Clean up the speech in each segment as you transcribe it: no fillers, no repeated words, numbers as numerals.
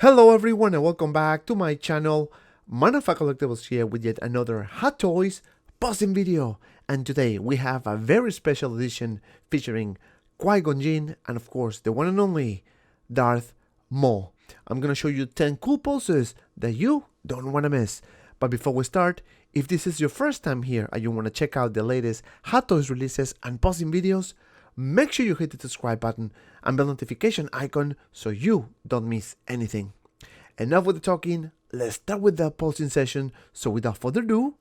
Hello everyone and welcome back to my channel. Man of Hot Collectibles here with yet another Hot Toys posting video. And today we have a very special edition featuring Qui-Gon Jinn and of course the one and only Darth Maul. I'm gonna show you 10 cool poses that you don't wanna miss. But before we start, if this is your first time here and you wanna check out the latest Hot Toys releases and posting videos, make sure you hit the subscribe button and bell notification icon so you don't miss anything. Enough with the talking, let's start with the posting session. So without further ado,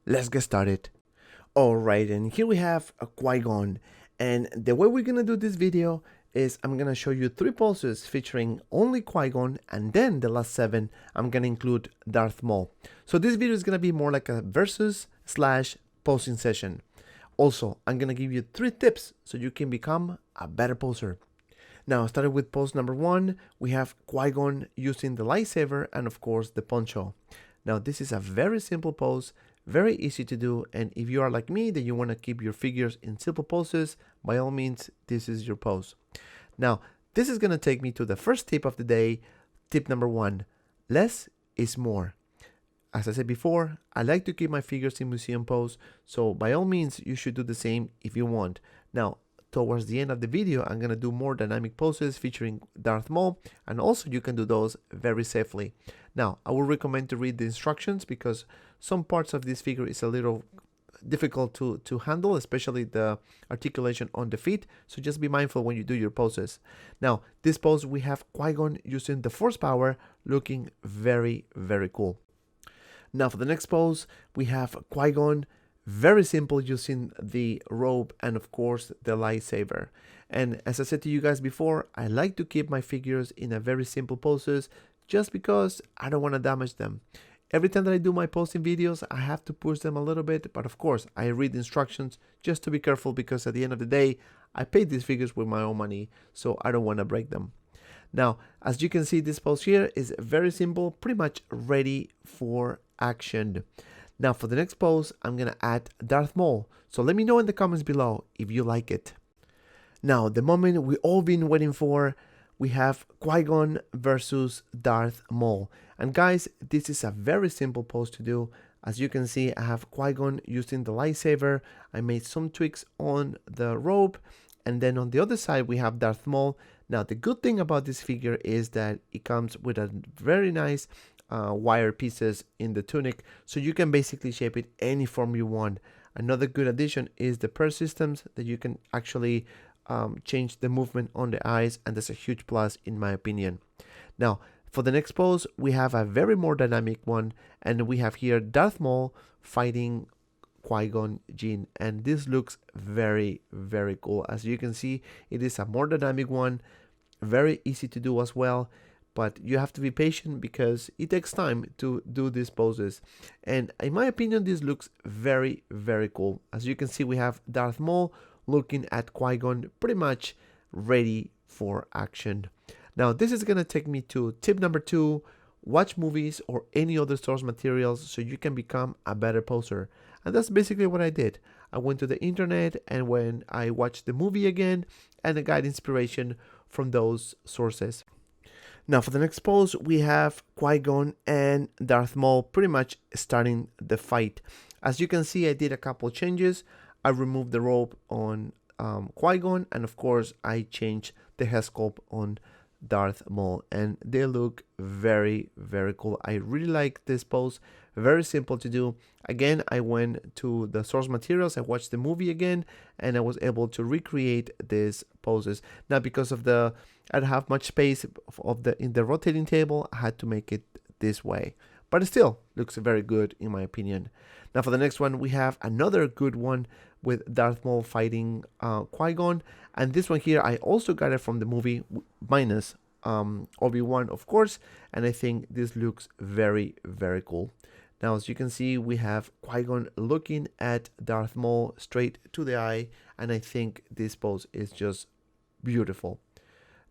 let's get started. Alright, and here we have a Qui-Gon. And the way we're gonna do this video is I'm gonna show you 3 poses featuring only Qui-Gon, and then the last 7 I'm gonna include Darth Maul. So this video is gonna be more like a versus / posing session. Also, I'm gonna give you 3 tips so you can become a better poser. Now, starting with pose number 1, we have Qui-Gon using the lightsaber and of course the poncho. Now, this is a very simple pose, very easy to do, and if you are like me that you want to keep your figures in simple poses, by all means, this is your pose. Now, this is gonna take me to the first tip of the day. Tip number 1, less is more. As I said before, I like to keep my figures in museum pose, so by all means, you should do the same if you want. Now, towards the end of the video, I'm going to do more dynamic poses featuring Darth Maul, and also you can do those very safely. Now, I would recommend to read the instructions because some parts of this figure is a little difficult to handle, especially the articulation on the feet, so just be mindful when you do your poses. Now, this pose we have Qui-Gon using the Force power, looking very, very cool. Now for the next pose, we have Qui-Gon, very simple, using the robe and of course the lightsaber. And as I said to you guys before, I like to keep my figures in a very simple poses just because I don't want to damage them. Every time that I do my posting videos, I have to push them a little bit, but of course I read instructions just to be careful because at the end of the day, I paid these figures with my own money, so I don't want to break them. Now, as you can see, this pose here is very simple, pretty much ready for action. Now for the next pose, I'm gonna add Darth Maul. So let me know in the comments below if you like it. Now, the moment we all been waiting for, we have Qui-Gon versus Darth Maul. And guys, this is a very simple pose to do. As you can see, I have Qui-Gon using the lightsaber. I made some tweaks on the robe. And then on the other side, we have Darth Maul. Now, the good thing about this figure is that it comes with a very nice wire pieces in the tunic, so you can basically shape it any form you want. Another good addition is the purse systems that you can actually change the movement on the eyes, and that's a huge plus in my opinion. Now, for the next pose, we have a very more dynamic one, and we have here Darth Maul fighting Qui-Gon Jinn, and this looks very, very cool. As you can see, it is a more dynamic one, very easy to do as well, but you have to be patient because it takes time to do these poses. And in my opinion, this looks very, very cool. As you can see, we have Darth Maul looking at Qui-Gon, pretty much ready for action. Now, this is gonna take me to tip number 2, watch movies or any other source materials so you can become a better poser. And that's basically what I did. I went to the internet, and when I watched the movie again, and I got inspiration from those sources. Now for the next pose, we have Qui-Gon and Darth Maul pretty much starting the fight. As you can see, I did a couple changes. I removed the robe on Qui-Gon, and of course I changed the head sculpt on Darth Maul, and they look very, very cool. I really like this pose, very simple to do. Again, I went to the source materials, I watched the movie again, and I was able to recreate these poses. Now, because of I don't have much space in the rotating table, I had to make it this way, but it still looks very good in my opinion. Now for the next one, we have another good one with Darth Maul fighting Qui-Gon, and this one here I also got it from the movie minus Obi-Wan, of course, and I think this looks very, very cool. Now, as you can see, we have Qui-Gon looking at Darth Maul straight to the eye, and I think this pose is just beautiful.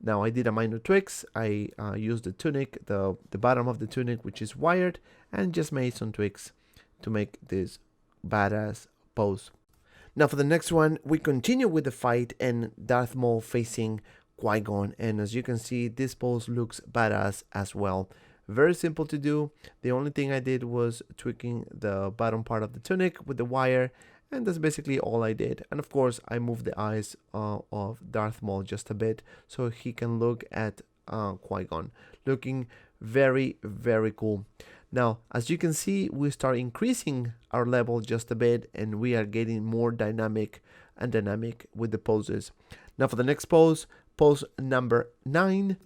Now, I did a minor tweaks. I used the tunic, the bottom of the tunic, which is wired, and just made some tweaks to make this badass pose. Now for the next one, we continue with the fight and Darth Maul facing Qui-Gon, and as you can see, this pose looks badass as well. Very simple to do. The only thing I did was tweaking the bottom part of the tunic with the wire, and that's basically all I did. And of course, I moved the eyes of Darth Maul just a bit so he can look at Qui-Gon, looking very, very cool. Now, as you can see, we start increasing our level just a bit, and we are getting more dynamic with the poses. Now for the next pose, pose number 9,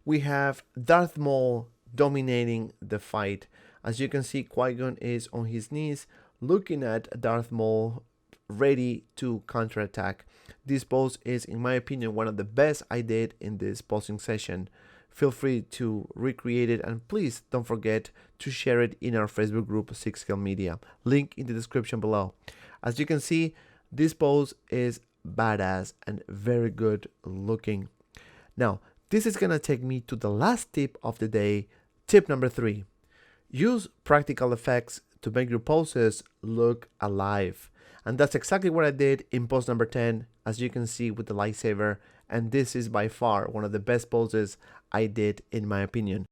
we have Darth Maul dominating the fight. As you can see, Qui-Gon is on his knees looking at Darth Maul, ready to counterattack. This pose is, in my opinion, one of the best I did in this posing session. Feel free to recreate it, and please don't forget to share it in our Facebook group 6scale Media, link in the description below. As you can see, this pose is badass and very good looking. Now, this is gonna take me to the last tip of the day. Tip number 3, use practical effects to make your poses look alive. And that's exactly what I did in pose number 10, as you can see with the lightsaber, and this is by far one of the best poses I did in my opinion.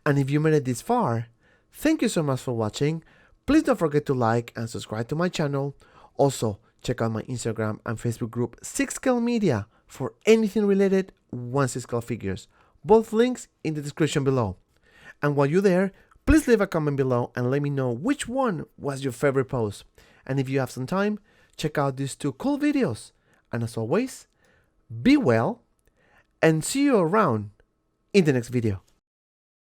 And if you made it this far, thank you so much for watching. Please don't forget to like and subscribe to my channel. Also, check out my Instagram and Facebook group 6scale Media for anything related 1/6 figures. Both links in the description below. And while you're there, please leave a comment below and let me know which one was your favorite pose. And if you have some time, check out these 2 cool videos. And as always, be well and see you around in the next video.